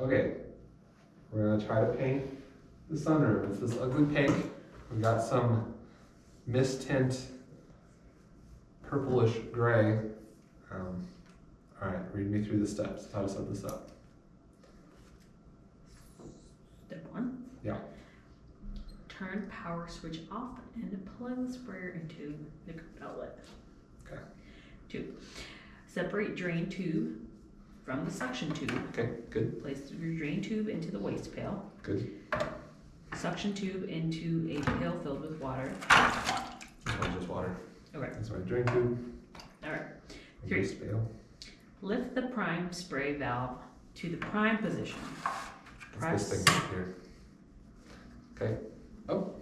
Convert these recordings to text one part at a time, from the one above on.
Okay, we're gonna try to paint the sunroof. It's this ugly pink. We got some mist tint, purplish gray. All right, read me through the steps, how to set this up. Step 1. Yeah. Turn power switch off and plug the sprayer into the current outlet. Okay. 2. Separate drain tube from the suction tube. Okay, good. Place your drain tube into the waste pail. Good. Suction tube into a pail filled with water. This one's just water. Okay. That's my drain tube. Alright. Waste pail. Lift the prime spray valve to the prime position. That's this thing right here. Okay. Oh.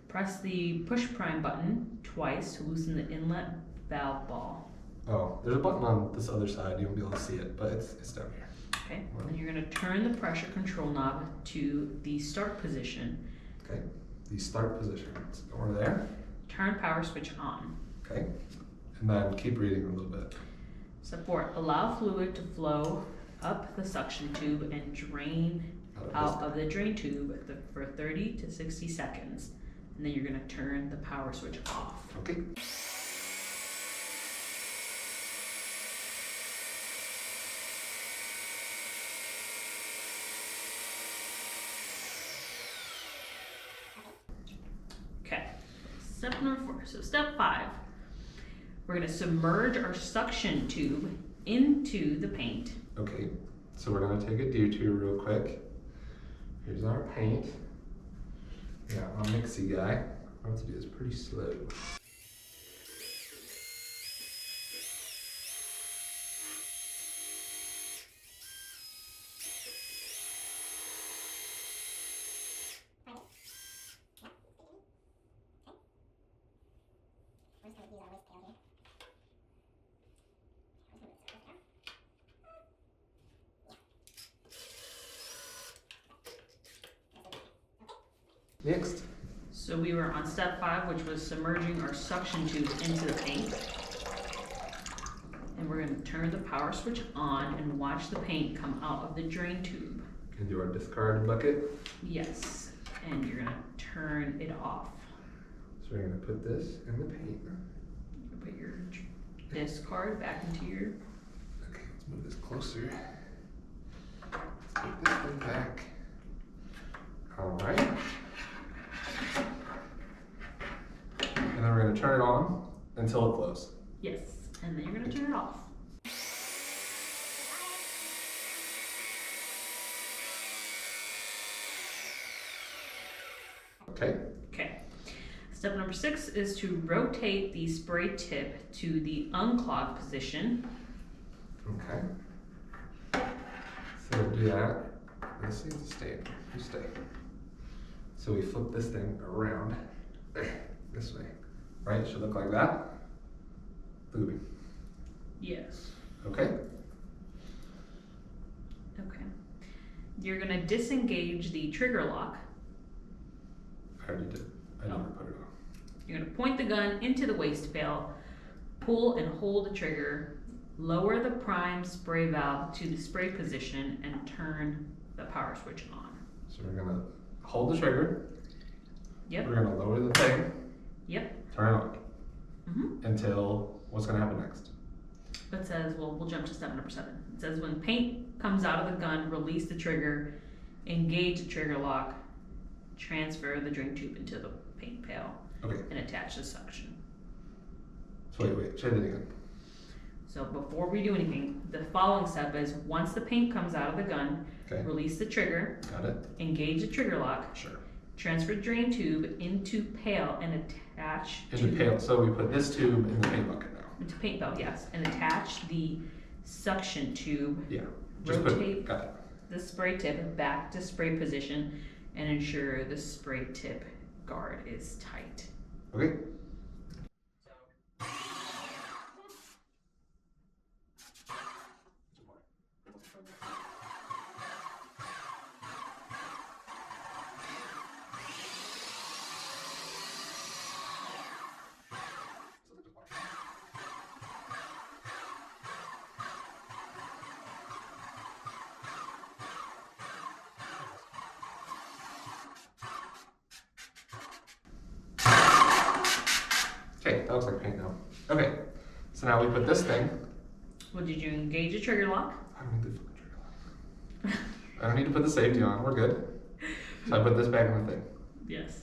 Press the push prime button twice to loosen the inlet valve ball. Oh, there's a button on this other side. You won't be able to see it, but it's down here. Okay. And you're going to turn the pressure control knob to the start position. Okay. The start position. Let's go over there. Turn power switch on. Okay. And then keep reading a little bit. Step 4. Allow fluid to flow up the suction tube and drain out of the drain tube for 30 to 60 seconds. And then you're going to turn the power switch off. Okay. Okay. Step number 4. So step 5. We're going to submerge our suction tube into the paint. Okay. So we're gonna take a detour real quick. Here's our paint. Yeah, my mixy guy. What I have to do is pretty slow. Next. So we were on step 5, which was submerging our suction tube into the paint. And we're going to turn the power switch on and watch the paint come out of the drain tube. Into our discard bucket. Yes, and you're going to turn it off. So we're gonna put this in the paint. You put your discard back into your... Okay, let's move this closer. Let's put this one back. All right. And then we're gonna turn it on until it flows. Yes, and then you're going to turn it off. Okay. Okay. Step number 6 is to rotate the spray tip to the unclogged position. Okay. So we'll do that. This needs to stay. You stay. So we flip this thing around this way. Right? It should look like that. Look at me. Yes. Okay. Okay. You're going to disengage the trigger lock. I already did. I never put it on. You're going to point the gun into the waste pail, pull and hold the trigger, lower the prime spray valve to the spray position, and turn the power switch on. So we're gonna hold the trigger. Yep. We're gonna lower the thing. Yep. Turn it on. Mm-hmm. Until what's gonna happen next? It says, well, we'll jump to step number 7. It says when paint comes out of the gun, release the trigger, engage the trigger lock, transfer the drain tube into the paint pail, Okay. and attach the suction. So wait. Try that again. So before we do anything, the following step is once the paint comes out of the gun, Okay. release the trigger, Got it. engage the trigger lock, Sure. transfer drain tube into pail and attach In the pail. So we put this tube in the paint bucket now. into paint pail, yes, and attach the suction tube. Yeah. Rotate Got it. the spray tip back to spray position and ensure the spray tip guard is tight. Okay. looks like paint now. Okay, so now we put this thing. Well, did you engage the trigger lock? I don't need the fucking trigger lock. I don't need to put the safety on, we're good. So I put this back in the thing. Yes.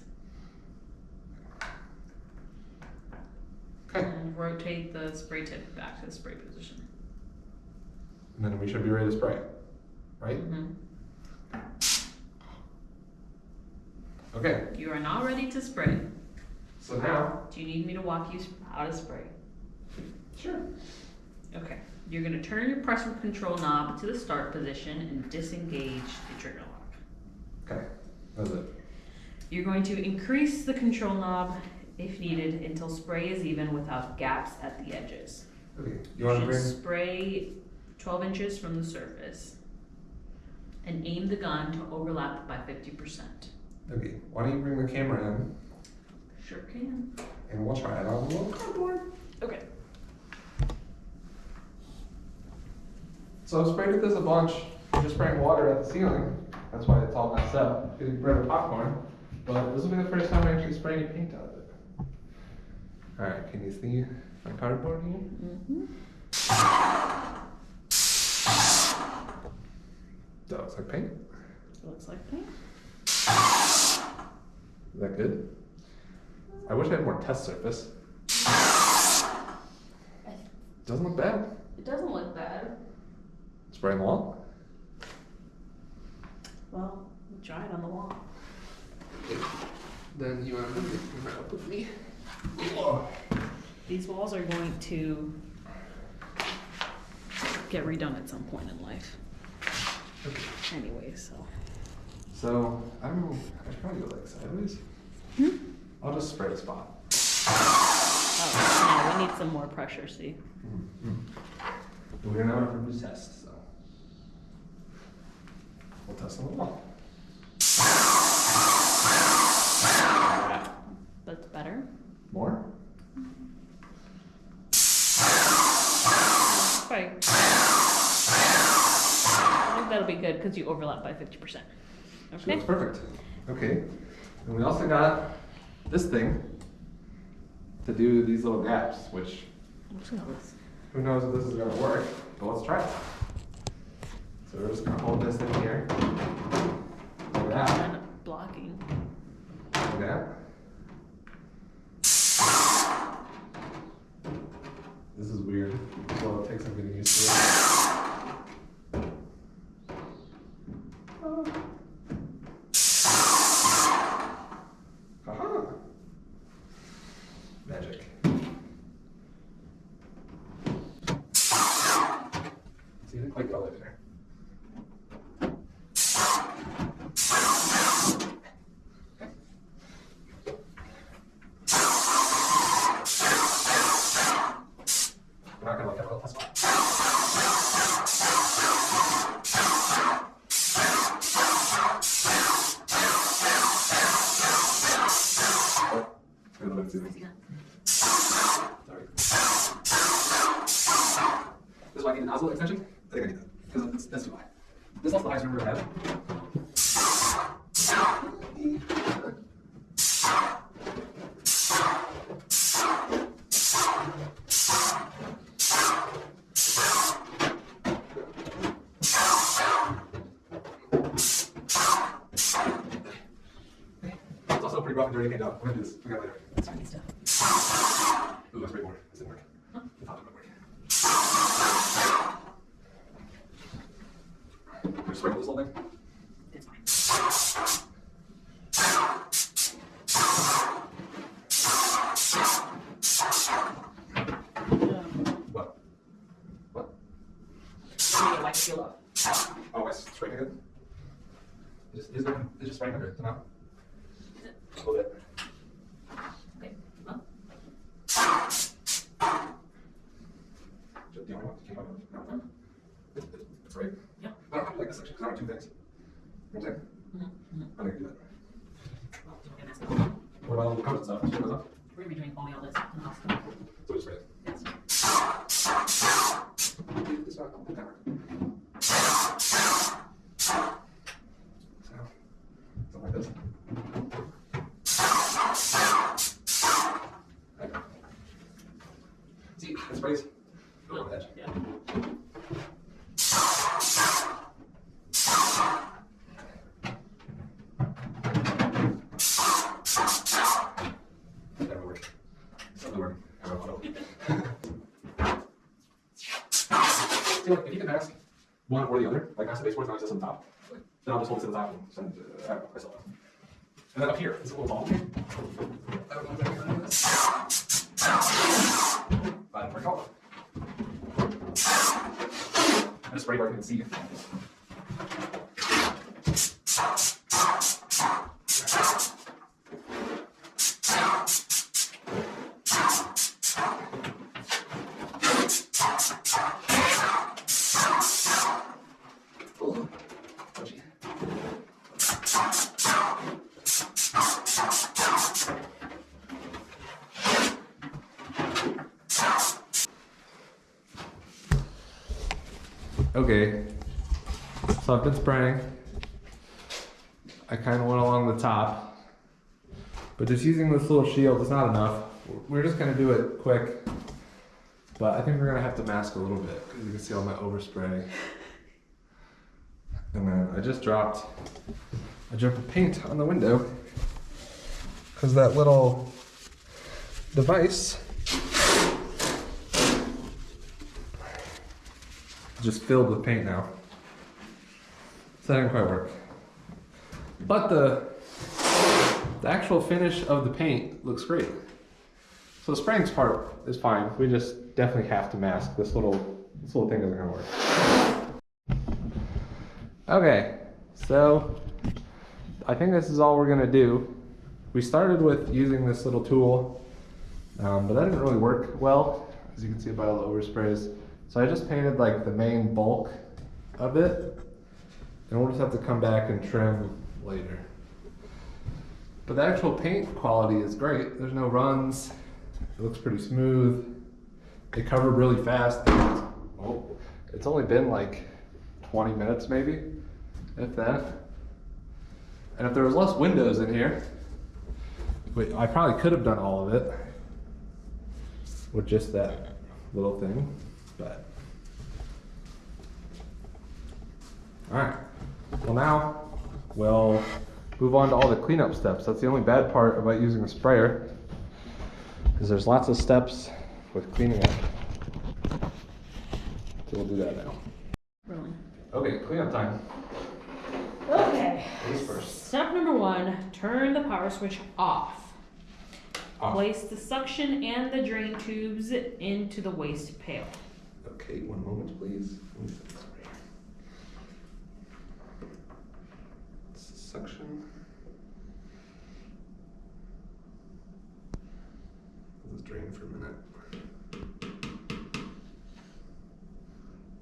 Okay. And rotate the spray tip back to the spray position. And then we should be ready to spray, right? Mm-hmm. Okay, You are now ready to spray. so now. Do you need me to walk you how to spray? Sure. Okay. You're going to turn your pressure control knob to the start position and disengage the trigger lock. Okay, that's it. You're going to increase the control knob if needed until spray is even without gaps at the edges. Okay, you want to bring. Spray 12 inches from the surface and aim the gun to overlap by 50%. Okay, why don't you bring the camera in Sure can. and we'll try it on a little cardboard. Okay. So I've sprayed this a bunch, just spraying water at the ceiling. That's why it's all messed up, getting rid of popcorn. But this will be the first time I actually spray any paint out of it. Alright, can you see my cardboard here? Mm-hmm. That looks like paint. Looks like paint. Is that good? I wish I had more test surface. Doesn't look bad. It doesn't look bad. Spraying the wall? Well, we'll try it on the wall. Then you want to move the camera up with me. Whoa. These walls are going to get redone at some point in life. Okay. Anyway, so. So, I don't know, I should probably go like sideways. I'll just spray a spot. Oh, yeah, we need some more pressure, see? We're gonna have a test, so. We'll test on the wall. That's better. More? Fine. I think that'll be good because you overlap by 50%. She Okay? looks perfect. Okay. And we also got this thing to do these little gaps, which who knows if this is gonna work, but let's try it. So we're just gonna hold this in here. Like that. And blocking. Like that. This is weird. Well, it takes some getting used to it. Haha. Magic. See, you didn't quite go there. We're not gonna like have a little test spot. A little bit too. Sorry. This is why I need a nozzle extension. I think I need that because that's too high. This also the highest number I've had. It's also pretty rough and dirty paint job. We're gonna do this. We got it later. It's funny stuff. Ooh, let's spray more. This didn't work. The top didn't work. Can we spray this whole thing? It's fine. What? What? You need to wipe the seal off. Oh, it's spraying it. It's just spraying under it. Come out. A little bit. Okay, well, Do you want to keep on? No. It's right. Yeah. I don't have to like this section because I don't have two things. You know what I'm saying? I think I can do that. well, don't get messed up. What about all the coats and stuff? Should those up? We're gonna be doing only all this in the hospital. So we just spray it. Yes. This one, I'll put that one. So, something like this. Okay. feel like if you can mask one or the other, like mask the baseboard, not just on top, then I'll just hold this in the top and send I don't know, myself. And then up here, this little ball. I don't know if I can do this. But we're going. I just spray where I can see. Okay, so I've been spraying. I kind of went along the top, but just using this little shield is not enough. We're just gonna do it quick, but I think we're gonna have to mask a little bit because you can see all my overspray. And then I just dropped a drip of paint on the window because that little device just filled with paint now. So that didn't quite work. But the actual finish of the paint looks great. So the spraying part is fine. We just definitely have to mask. This little thing isn't gonna work. Okay, so I think this is all we're gonna do. We started with using this little tool, but that didn't really work well, as you can see by all the oversprays. So I just painted like the main bulk of it, and we'll just have to come back and trim later. But the actual paint quality is great. There's no runs. It looks pretty smooth. It covered really fast. It's only been like 20 minutes maybe, if that. And if there was less windows in here, I probably could have done all of it with just that little thing. But all right, well now we'll move on to all the cleanup steps. That's the only bad part about using a sprayer, is there's lots of steps with cleaning up. So we'll do that now. Rolling. Okay, cleanup time. Okay. Ladies first. Step number 1, turn the power switch off. Place the suction and the drain tubes into the waste pail. Okay, one moment, please. This is suction. Let's drain for a minute.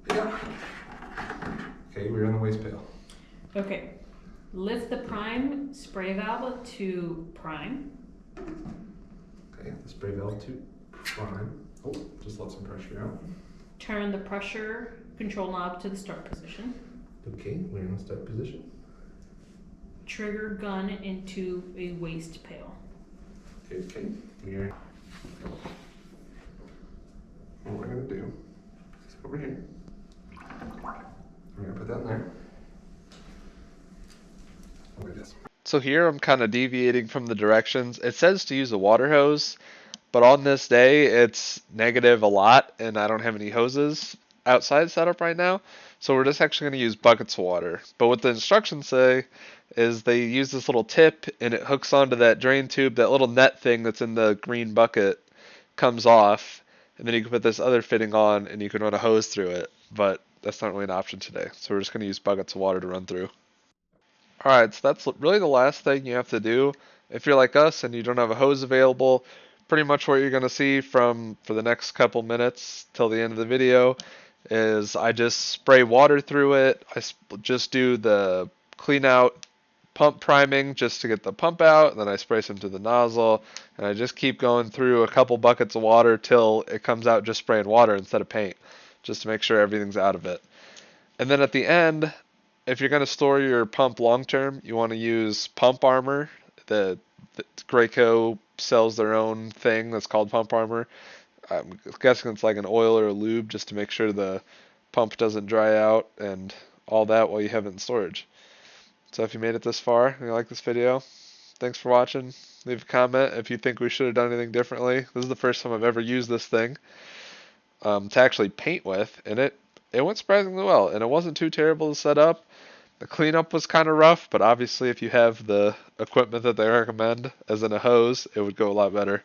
Yeah. Okay, we're in the waste pail. Okay. Lift the prime spray valve to prime. Okay, the spray valve to prime. Oh, just let some pressure out. Turn the pressure control knob to the start position. Okay, we're in the start position. Trigger gun into a waste pail. Okay, we're. What we're gonna do is over here. We're gonna put that in there. Like this. So here I'm kind of deviating from the directions. It says to use a water hose, but on this day it's negative a lot and I don't have any hoses outside set up right now. So we're just actually going to use buckets of water. But what the instructions say is they use this little tip and it hooks onto that drain tube. That little net thing that's in the green bucket comes off, and then you can put this other fitting on and you can run a hose through it. But that's not really an option today. So we're just going to use buckets of water to run through. Alright, so that's really the last thing you have to do. If you're like us and you don't have a hose available, pretty much what you're going to see for the next couple minutes till the end of the video is I just spray water through it. I just do the clean out pump priming just to get the pump out, and then I spray some to the nozzle, and I just keep going through a couple buckets of water till it comes out just spraying water instead of paint, just to make sure everything's out of it. And then at the end, if you're going to store your pump long term, you want to use pump armor. The Graco sells their own thing that's called pump armor. I'm guessing it's like an oil or a lube just to make sure the pump doesn't dry out and all that while you have it in storage. So if you made it this far and you like this video, thanks for watching. Leave a comment if you think we should have done anything differently. This is the first time I've ever used this thing to actually paint with, and it it went surprisingly well, and it wasn't too terrible to set up. The cleanup was kind of rough, but obviously if you have the equipment that they recommend, as in a hose, it would go a lot better.